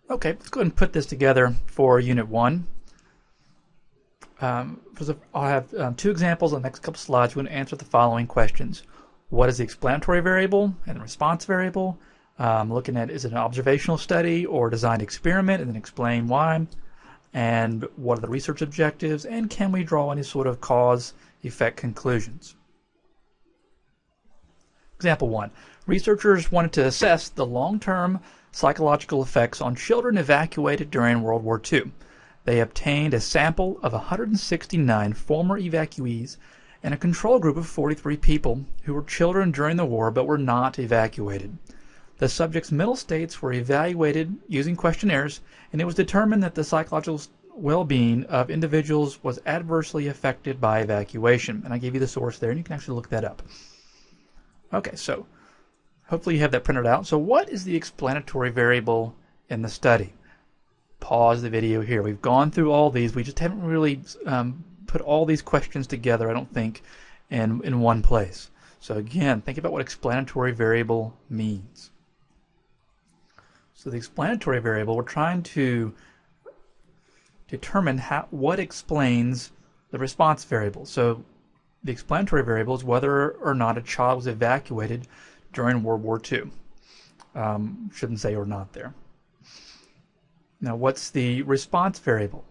Okay, let's go ahead and put this together for Unit 1. I'll have two examples on the next couple slides. We're going to answer the following questions. What is the explanatory variable and the response variable? Looking at, is it an observational study or designed experiment, and then explain why. And what are the research objectives, and can we draw any sort of cause-effect conclusions? Example 1. Researchers wanted to assess the long-term psychological effects on children evacuated during World War II. They obtained a sample of 169 former evacuees and a control group of 43 people who were children during the war but were not evacuated. The subjects' mental states were evaluated using questionnaires, and it was determined that the psychological well-being of individuals was adversely affected by evacuation. And I gave you the source there, and you can actually look that up. Okay, so hopefully you have that printed out. So what is the explanatory variable in the study? Pause the video here. We've gone through all these. We just haven't really put all these questions together, I don't think, in one place. So again, think about what explanatory variable means. So the explanatory variable, we're trying to determine what explains the response variable. So the explanatory variable is whether or not a child was evacuated during World War II. Shouldn't say or not there. Now, what's the response variable?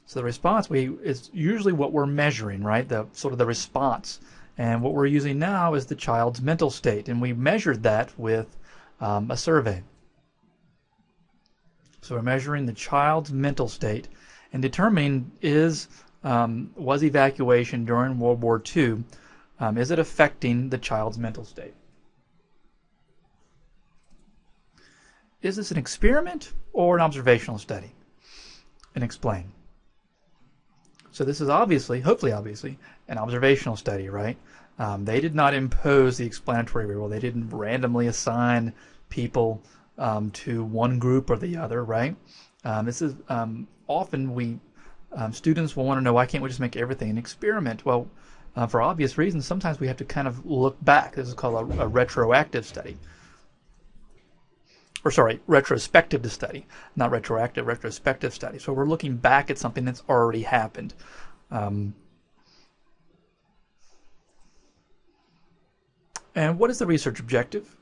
So the response is usually what we're measuring, right? The sort of the response. And what we're using now is the child's mental state, and we measured that with a survey. So we're measuring the child's mental state and determining was evacuation during World War II, is it affecting the child's mental state? Is this an experiment or an observational study? And explain. So this is hopefully obviously, an observational study, right? They did not impose the explanatory variable. They didn't randomly assign people to one group or the other, right? This is often students will want to know, why can't we just make everything an experiment? Well, for obvious reasons, sometimes we have to kind of look back. This is called a retroactive study. Or sorry, retrospective study, not retroactive, retrospective study. So we're looking back at something that's already happened. And what is the research objective?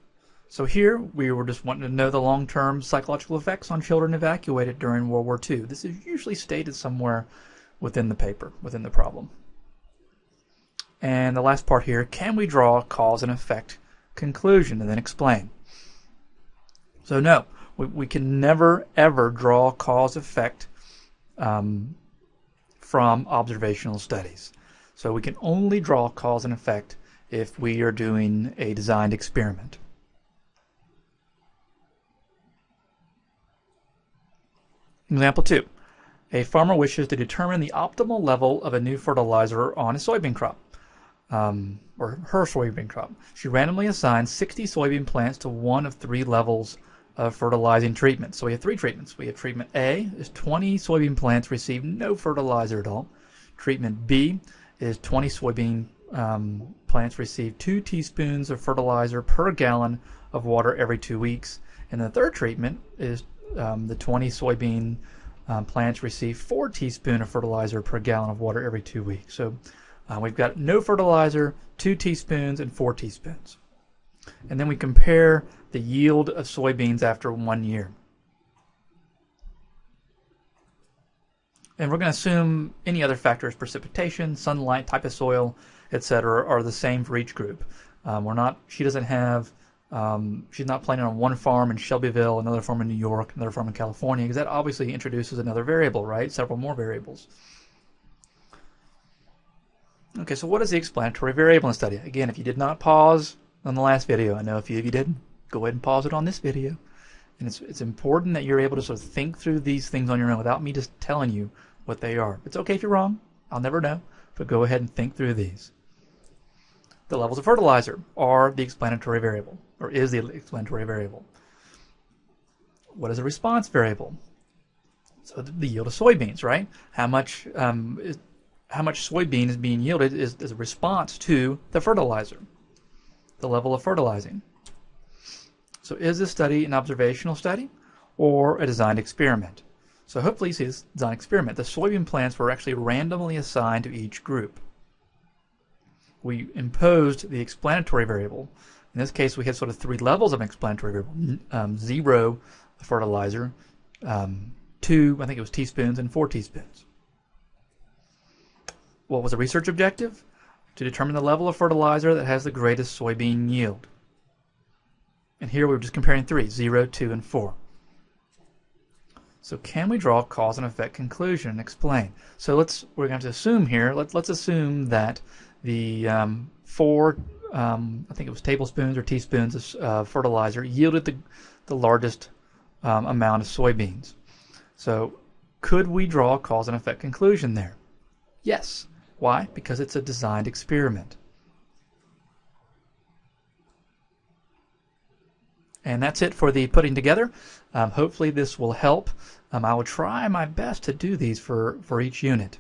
So here we were just wanting to know the long-term psychological effects on children evacuated during World War II. This is usually stated somewhere within the paper, within the problem. And the last part here, can we draw a cause and effect conclusion and then explain? So no, we can never ever draw cause-effect from observational studies. So we can only draw cause and effect if we are doing a designed experiment. Example 2. A farmer wishes to determine the optimal level of a new fertilizer on a soybean crop, or her soybean crop. She randomly assigns 60 soybean plants to one of 3 levels of fertilizing treatment. So we have 3 treatments. We have treatment A is 20 soybean plants receive no fertilizer at all. Treatment B is 20 soybean plants receive 2 teaspoons of fertilizer per gallon of water every 2 weeks. And the third treatment is the 20 soybean plants receive 4 teaspoons of fertilizer per gallon of water every 2 weeks. So we've got no fertilizer, 2 teaspoons, and 4 teaspoons. And then we compare the yield of soybeans after 1 year. And we're going to assume any other factors, precipitation, sunlight, type of soil, etc., are the same for each group. She doesn't have, she's not planning on one farm in Shelbyville, another farm in New York, another farm in California, because that obviously introduces another variable, right? Several more variables. Okay, so what is the explanatory variable in the study? Again, if you did not pause on the last video, I know a few of you didn't, go ahead and pause it on this video. And it's important that you're able to sort of think through these things on your own without me just telling you what they are. It's okay if you're wrong. I'll never know. But go ahead and think through these. The levels of fertilizer are the explanatory variable, or is the explanatory variable. What is the response variable? So the yield of soybeans, right? How much soybean is being yielded is a response to the fertilizer. The level of fertilizing. So is this study an observational study or a designed experiment. So hopefully you see this design experiment. The soybean plants were actually randomly assigned to each group. We imposed the explanatory variable. In this case, we had sort of three levels of explanatory variable. 0, fertilizer, 2, I think it was teaspoons, and 4 teaspoons. What was the research objective? To determine the level of fertilizer that has the greatest soybean yield. And here we were just comparing 3, 0, 2, and 4. So can we draw a cause and effect conclusion and explain? So we're going to assume here, let's assume that the 4, I think it was tablespoons or teaspoons of fertilizer yielded the largest amount of soybeans. So could we draw a cause and effect conclusion there? Yes. Why? Because it's a designed experiment. And that's it for the putting together. Hopefully this will help. I will try my best to do these for each unit.